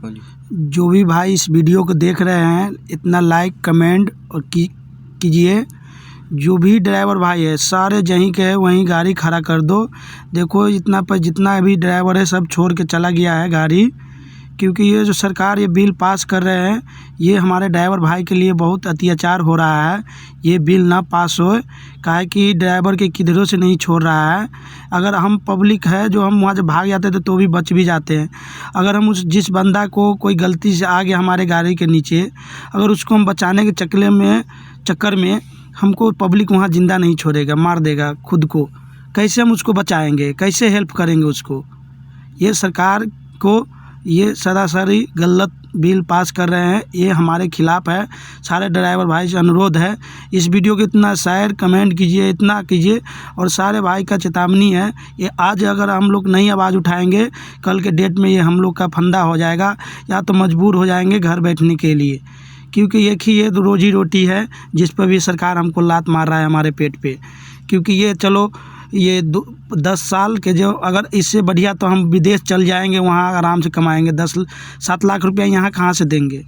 जो भी भाई इस वीडियो को देख रहे हैं इतना लाइक कमेंट और कीजिए। जो भी ड्राइवर भाई है सारे जहीं के है वहीं गाड़ी खड़ा कर दो। देखो जितना भी ड्राइवर है सब छोड़ के चला गया है गाड़ी, क्योंकि ये जो सरकार ये बिल पास कर रहे हैं ये हमारे ड्राइवर भाई के लिए बहुत अत्याचार हो रहा है। ये बिल ना पास हो, काहे कि ड्राइवर के किधरों से नहीं छोड़ रहा है। अगर हम पब्लिक है जो हम वहाँ से भाग जाते थे तो भी बच भी जाते हैं। अगर हम जिस बंदा को कोई गलती से आ गया हमारे गाड़ी के नीचे, अगर उसको हम बचाने के चक्कर में हमको पब्लिक वहाँ ज़िंदा नहीं छोड़ेगा, मार देगा खुद को। कैसे हम उसको बचाएंगे, कैसे हेल्प करेंगे उसको? ये सरकार को ये सरासरी गलत बिल पास कर रहे हैं, ये हमारे खिलाफ़ है। सारे ड्राइवर भाई से अनुरोध है इस वीडियो को इतना शेयर कमेंट कीजिए, इतना कीजिए। और सारे भाई का चेतावनी है, ये आज अगर हम लोग नहीं आवाज़ उठाएंगे कल के डेट में ये हम लोग का फंदा हो जाएगा, या तो मजबूर हो जाएंगे घर बैठने के लिए। क्योंकि एक ही ये रोजी रोटी है जिस पर भी सरकार हमको लात मार रहा है हमारे पेट पे। क्योंकि ये चलो ये 10 साल के जो अगर इससे बढ़िया तो हम विदेश चल जाएंगे, वहाँ आराम से कमाएंगे। 7 लाख रुपया यहाँ कहाँ से देंगे?